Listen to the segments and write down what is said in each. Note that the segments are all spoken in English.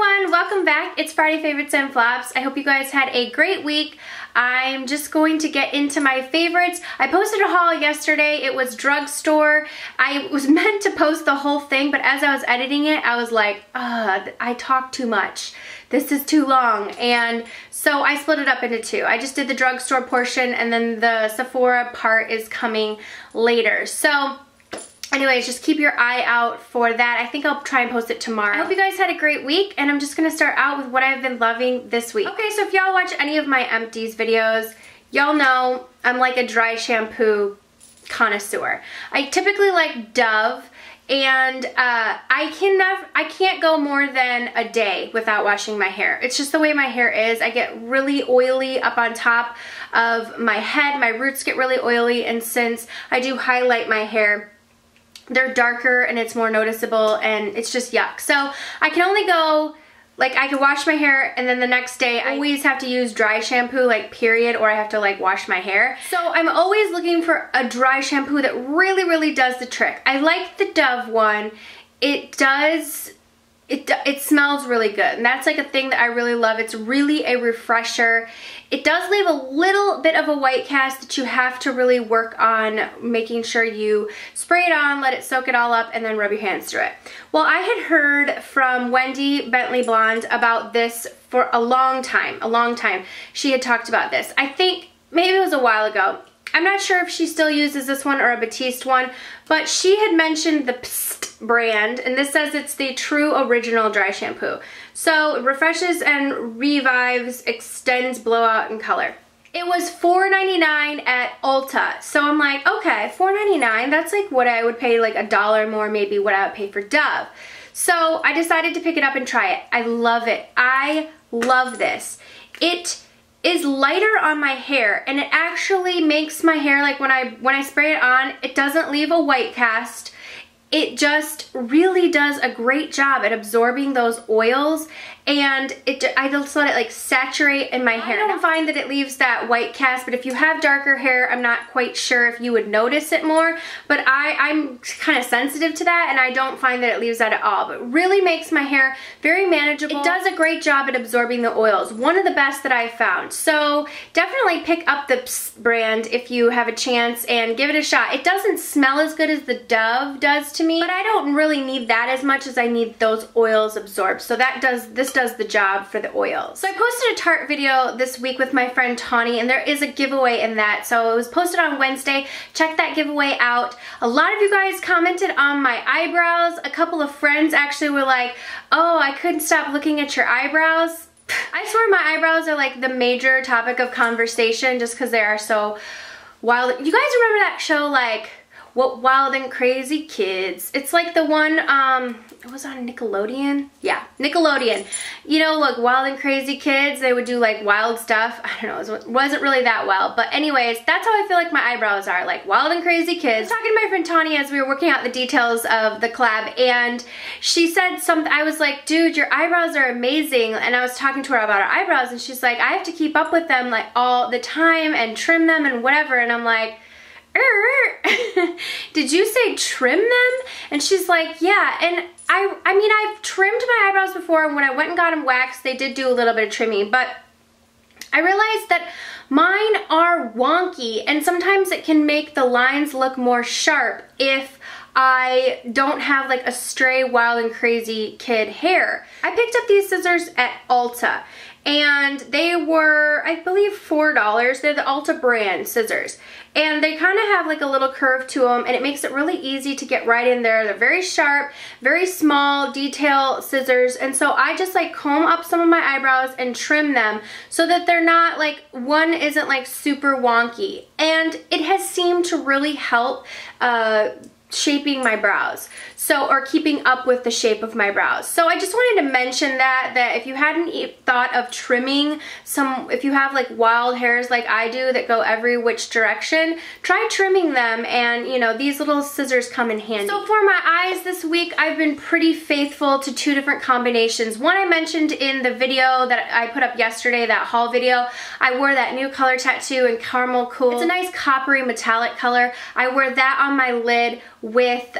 everyone, welcome back. It's Friday Favorites and Flops. I hope you guys had a great week. I'm just going to get into my favorites. I posted a haul yesterday. It was drugstore. I was meant to post the whole thing, but as I was editing it, I was like, I talk too much. This is too long. And so I split it up into two. I just did the drugstore portion and then the Sephora part is coming later. So anyways, just keep your eye out for that. I think I'll try and post it tomorrow. I hope you guys had a great week, and I'm just gonna start out with what I've been loving this week. Okay, so if y'all watch any of my empties videos, y'all know I'm like a dry shampoo connoisseur. I typically like Dove, and I can't go more than a day without washing my hair. It's just the way my hair is. I get really oily up on top of my head. My roots get really oily, and since I do highlight my hair, they're darker and it's more noticeable, and it's just yuck. So I can only go, like, I can wash my hair and then the next day I always have to use dry shampoo, like, period, or I have to like wash my hair. So I'm always looking for a dry shampoo that really does the trick. I like the Dove one. It smells really good, and that's like a thing that I really love. It's really a refresher. It does leave a little bit of a white cast that you have to really work on making sure you spray it on, let it soak it all up, and then rub your hands through it. Well, I had heard from Wendy Bentley Blonde about this for a long time. She had talked about this. I think maybe it was a while ago. I'm not sure if she still uses this one or a Batiste one, but she had mentioned the Psst brand, and this says it's the true original dry shampoo. So it refreshes and revives, extends blowout and color. It was $4.99 at Ulta, so I'm like, okay, $4.99, that's like what I would pay, like $1 more maybe what I would pay for Dove. So I decided to pick it up and try it. I love it. I love this. It is lighter on my hair, and it actually makes my hair, like when I spray it on, it doesn't leave a white cast. It just really does a great job at absorbing those oils, and I just let it like saturate in my hair. I don't find that it leaves that white cast, but if you have darker hair, I'm not quite sure if you would notice it more, but I'm kind of sensitive to that, and I don't find that it leaves that at all, but really makes my hair very manageable. It does a great job at absorbing the oils. One of the best that I've found. So definitely pick up the Psst brand if you have a chance and give it a shot. It doesn't smell as good as the Dove does to me, but I don't really need that as much as I need those oils absorbed. So this does the job for the oils. So I posted a Tarte video this week with my friend Tawny, and there is a giveaway in that. So it was posted on Wednesday. Check that giveaway out. A lot of you guys commented on my eyebrows. A couple of friends actually were like, oh, I couldn't stop looking at your eyebrows. I swear my eyebrows are like the major topic of conversation just because they are so wild. You guys remember that show, like, What Wild and Crazy Kids? It's like the one, it was on Nickelodeon? Yeah, Nickelodeon. You know, like Wild and Crazy Kids, they would do like wild stuff. I don't know, it wasn't really that wild. But anyways, that's how I feel like my eyebrows are, like Wild and Crazy Kids. I was talking to my friend Tawny as we were working out the details of the collab, and she said something, I was like, dude, your eyebrows are amazing. And I was talking to her about her eyebrows, and she's like, I have to keep up with them like all the time and trim them and whatever. And I'm like, did you say trim them? And she's like, yeah. And I mean, I've trimmed my eyebrows before, and when I went and got them waxed, they did do a little bit of trimming, but I realized that mine are wonky, and sometimes it can make the lines look more sharp if I don't have like a stray Wild and Crazy Kid hair. I picked up these scissors at Ulta, and they were, I believe, $4. They're the Ulta brand scissors, and they kind of have like a little curve to them, and it makes it really easy to get right in there. They're very sharp, very small detail scissors, and so I just like comb up some of my eyebrows and trim them so that they're not like, one isn't like super wonky, and it has seemed to really help shaping my brows, so, or keeping up with the shape of my brows. So I just wanted to mention that if you hadn't thought of trimming some, if you have like wild hairs like I do that go every which direction, try trimming them, and you know, these little scissors come in handy. So for my eyes this week, I've been pretty faithful to two different combinations. One I mentioned in the video that I put up yesterday, that haul video. I wore that new color tattoo in Caramel Cool. It's a nice coppery metallic color. I wore that on my lid with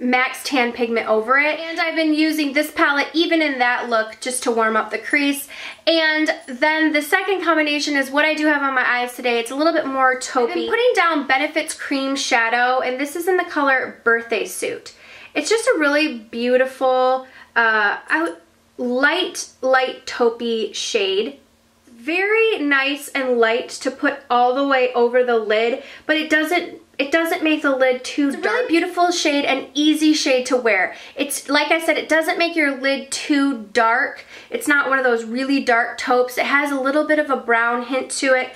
Max Tan pigment over it. And I've been using this palette even in that look just to warm up the crease. And then the second combination is what I do have on my eyes today. It's a little bit more taupey. I've been putting down Benefit's Cream Shadow, and this is in the color Birthday Suit. It's just a really beautiful, light taupey shade. Very nice and light to put all the way over the lid, but it doesn't make the lid too dark. It's a really beautiful shade and easy shade to wear. It's, like I said, it doesn't make your lid too dark. It's not one of those really dark taupes. It has a little bit of a brown hint to it.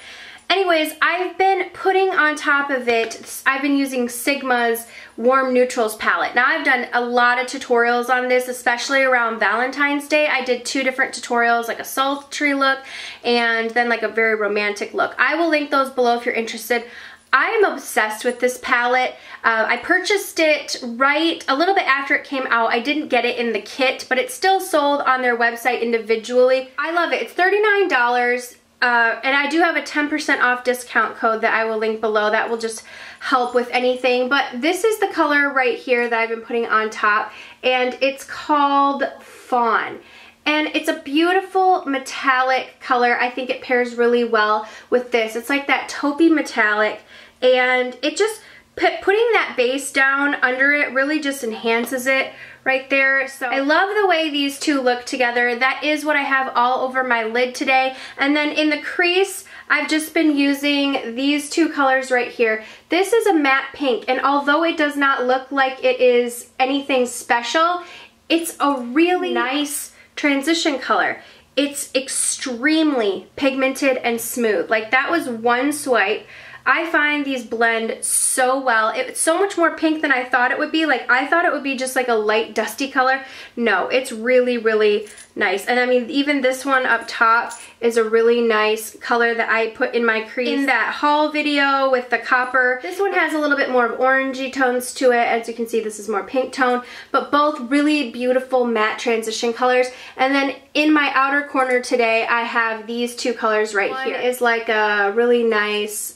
Anyways, I've been putting on top of it, I've been using Sigma's Warm Neutrals palette. Now I've done a lot of tutorials on this, especially around Valentine's Day. I did 2 different tutorials, like a sultry look and then like a very romantic look. I will link those below if you're interested. I am obsessed with this palette. I purchased it right a little bit after it came out. I didn't get it in the kit, but it's still sold on their website individually. I love it. It's $39. And I do have a 10% off discount code that I will link below. That will just help with anything. But this is the color right here that I've been putting on top, and it's called Fawn. And it's a beautiful metallic color. I think it pairs really well with this. It's like that taupey metallic, and it just, putting that base down under it really just enhances it right there. So I love the way these two look together. That is what I have all over my lid today. And then in the crease, I've just been using these 2 colors right here. This is a matte pink, and although it does not look like it is anything special, it's a really nice transition color. It's extremely pigmented and smooth. Like, that was one swipe. I find these blend so well. It's so much more pink than I thought it would be. Like, I thought it would be just like a light dusty color. No, it's really, really nice. And I mean, even this one up top is a really nice color that I put in my crease in that haul video with the copper. This one has a little bit more of orangey tones to it. As you can see, this is more pink tone, but both really beautiful matte transition colors. And then in my outer corner today, I have these 2 colors right here. One is like a really nice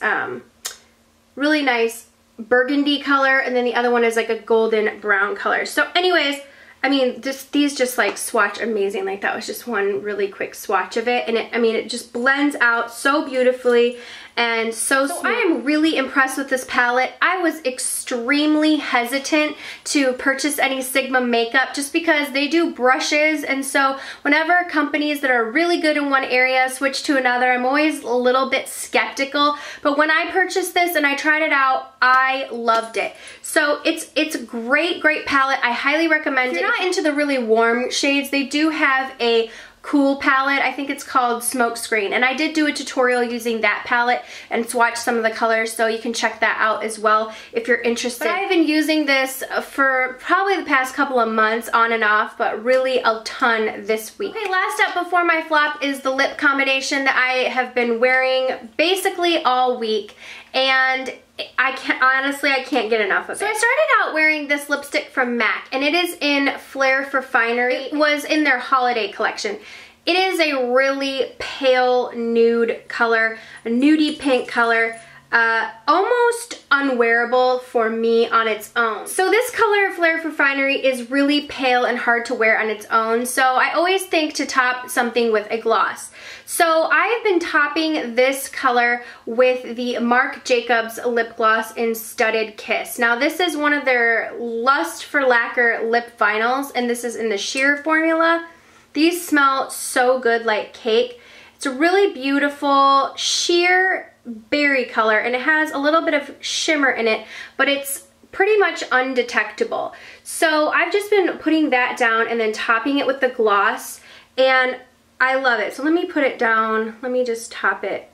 burgundy color, and then the other one is like a golden brown color. So anyways, I mean, these just like swatch amazing. Like, that was just one really quick swatch of it, and it just blends out so beautifully and so I am really impressed with this palette. I was extremely hesitant to purchase any Sigma makeup just because they do brushes, and so whenever companies that are really good in one area switch to another, I'm always a little bit skeptical. But when I purchased this and I tried it out, I loved it. So it's a great palette. I highly recommend it. If you're not into the really warm shades, they do have a cool palette. I think it's called Smokescreen, and I did do a tutorial using that palette and swatch some of the colors, so you can check that out as well if you're interested. But I've been using this for probably the past couple of months on and off, but really a ton this week. Okay, last up before my flop is the lip combination that I have been wearing basically all week, and I can't get enough of it. So I started out wearing this lipstick from MAC, and it is in Flare for Finery. It was in their holiday collection. It is a really pale nude color, a nudie pink color. Almost unwearable for me on its own. So this color, Flare for Finery, is really pale and hard to wear on its own, so I always think to top something with a gloss. So I've been topping this color with the Marc Jacobs lip gloss in Studded Kiss. Now this is one of their Lust for Lacquer lip vinyls, and this is in the sheer formula. These smell so good, like cake. It's a really beautiful sheer berry color, and it has a little bit of shimmer in it, but it's pretty much undetectable. So I've just been putting that down and then topping it with the gloss, and I love it. So let me put it down. Let me just top it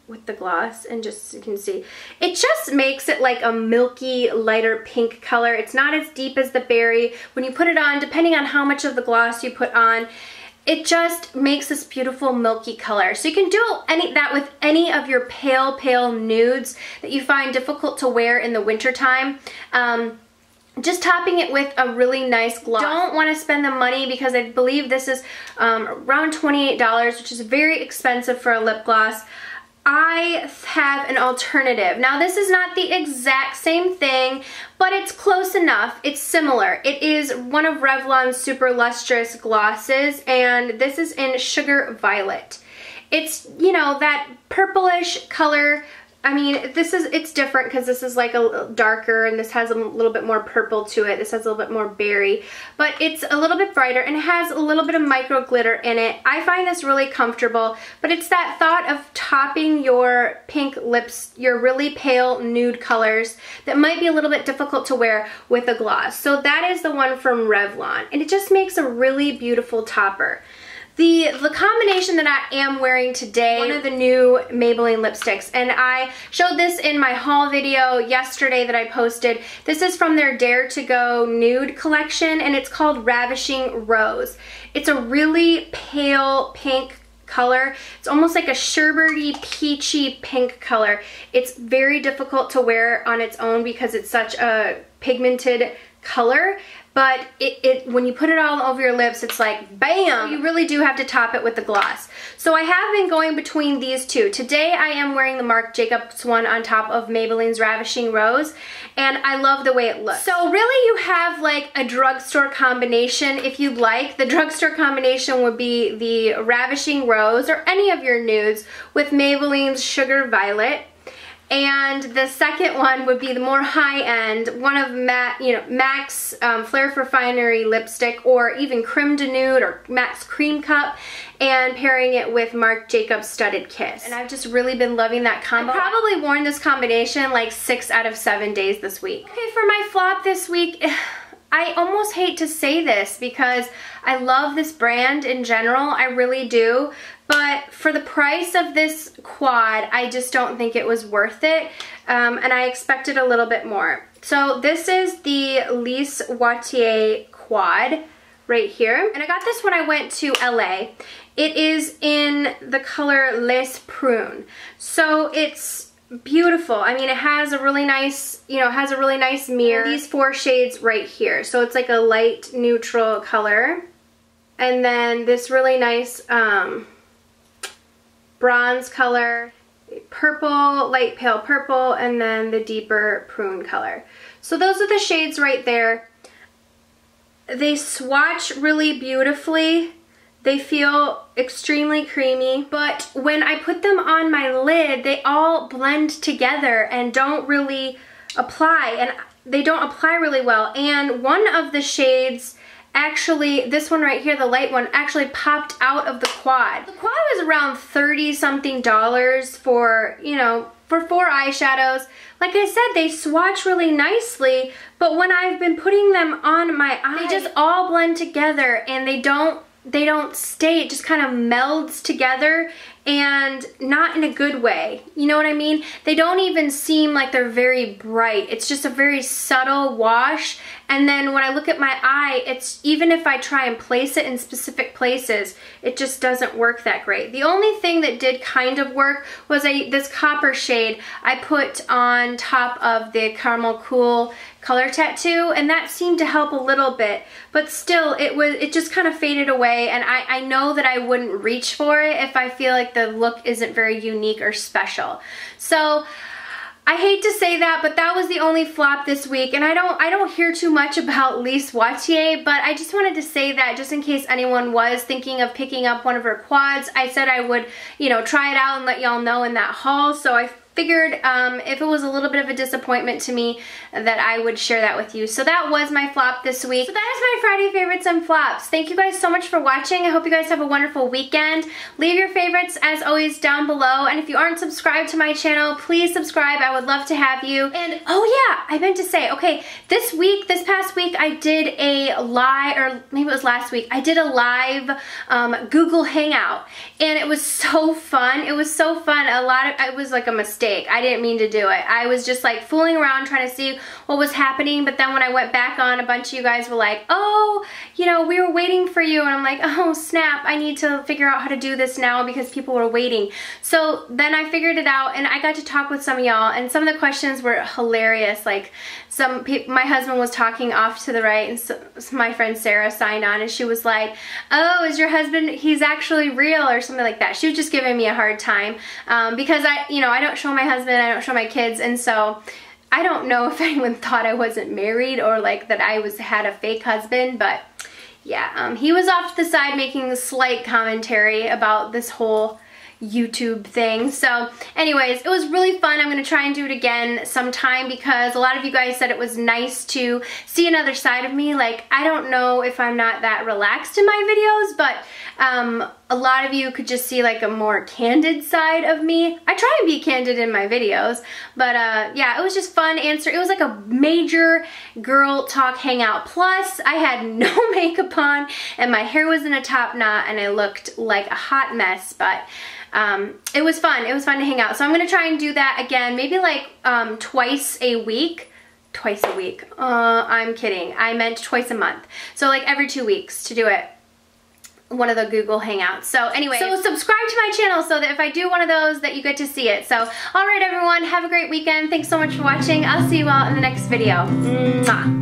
with the gloss, and just so you can see, it just makes it like a milky, lighter pink color. It's not as deep as the berry. When you put it on, depending on how much of the gloss you put on, it just makes this beautiful milky color. So you can do that with any of your pale nudes that you find difficult to wear in the wintertime. Just topping it with a really nice gloss. Don't want to spend the money because I believe this is around $28, which is very expensive for a lip gloss. I have an alternative. Now this is not the exact same thing, but it's close enough. It's similar. It is one of Revlon's super lustrous glosses, and this is in Sugar Violet. It's, you know, that purplish color. I mean, it's different because this is like a darker, and this has a little bit more purple to it. This has a little bit more berry, but it's a little bit brighter and it has a little bit of micro glitter in it. I find this really comfortable, but it's that thought of topping your pink lips, your really pale nude colors that might be a little bit difficult to wear with a gloss. So that is the one from Revlon, and it just makes a really beautiful topper. The combination that I am wearing today, one of the new Maybelline lipsticks, and I showed this in my haul video yesterday that I posted. This is from their Dare to Go nude collection, and it's called Ravishing Rose. It's a really pale pink color. It's almost like a sherbety, peachy pink color. It's very difficult to wear on its own because it's such a pigmented color, but when you put it all over your lips, it's like bam! You really do have to top it with the gloss. So I have been going between these two. Today I am wearing the Marc Jacobs one on top of Maybelline's Ravishing Rose, and I love the way it looks. So really you have like a drugstore combination if you'd like. The drugstore combination would be the Ravishing Rose or any of your nudes with Maybelline's Sugar Violet. And the second one would be the more high-end, one of MAC's Flare for Finery lipstick, or even Creme de Nude or MAC's Cream Cup, and pairing it with Marc Jacobs Studded Kiss. And I've just really been loving that combo. I've probably worn this combination like 6 out of 7 days this week. Okay, for my flop this week, I almost hate to say this because I love this brand in general, I really do. But for the price of this quad, I just don't think it was worth it, and I expected a little bit more. So this is the Lise Wattier quad right here, and I got this when I went to LA. It is in the color Les Prune, so it's beautiful. I mean, it has a really nice, you know, it has a really nice mirror. These 4 shades right here, so it's like a light neutral color, and then this really nice bronze color, purple, light pale purple, and then the deeper prune color. So those are the shades right there. They swatch really beautifully. They feel extremely creamy, but when I put them on my lid, they all blend together and don't really apply, and they don't apply really well. And one of the shades, actually, this one right here, the light one, actually popped out of the quad. The quad was around $30-something for, you know, for 4 eyeshadows. Like I said, they swatch really nicely, but when I've been putting them on my eye, they just all blend together and they don't stay. It just kind of melds together, and not in a good way. You know what I mean? They don't even seem like they're very bright. It's just a very subtle wash, and then when I look at my eye, it's, even if I try and place it in specific places, it just doesn't work that great. The only thing that did kind of work was this copper shade I put on top of the Caramel Cool color tattoo, and that seemed to help a little bit, but still it just kind of faded away, and I know that I wouldn't reach for it if I feel like the look isn't very unique or special. So I hate to say that, but that was the only flop this week, and I don't hear too much about Lise Wattier, but I just wanted to say that just in case anyone was thinking of picking up one of her quads. I said I would, you know, try it out and let y'all know in that haul, so I figured if it was a little bit of a disappointment to me, that I would share that with you. So that was my flop this week. So that is my Friday favorites and flops. Thank you guys so much for watching. I hope you guys have a wonderful weekend. Leave your favorites as always down below, and if you aren't subscribed to my channel, please subscribe. I would love to have you. And oh yeah, I meant to say, okay, this past week I did a live, or maybe it was last week, I did a live Google Hangout, and it was so fun. It was so fun. It was like a mistake mistake. I didn't mean to do it. I was just like fooling around trying to see what was happening, but then when I went back on, a bunch of you guys were like, oh, you know, we were waiting for you, and I'm like, oh snap, I need to figure out how to do this now because people were waiting. So then I figured it out, and I got to talk with some of y'all, and some of the questions were hilarious. Like my husband was talking off to the right, and so my friend Sarah signed on, and she was like, oh, is your husband, he's actually real, or something like that. She was just giving me a hard time because I don't show my husband, I don't show my kids, and so I don't know if anyone thought I wasn't married or like that I had a fake husband, but yeah, he was off to the side making a slight commentary about this whole YouTube thing. So anyways, it was really fun. I'm going to try and do it again sometime because a lot of you guys said it was nice to see another side of me. Like, I don't know if I'm not that relaxed in my videos, but a lot of you could just see like a more candid side of me. I try and be candid in my videos, but yeah, it was just fun answer. It was like a major girl talk hangout. Plus, I had no makeup on and my hair was in a top knot and I looked like a hot mess, but it was fun. It was fun to hang out. So I'm going to try and do that again, maybe like twice a week. Twice a week. I'm kidding. I meant twice a month. So like every 2 weeks to do it. One of the Google Hangouts. So anyway, so subscribe to my channel so that if I do one of those that you get to see it. So alright everyone, have a great weekend. Thanks so much for watching. I'll see you all in the next video. Mwah.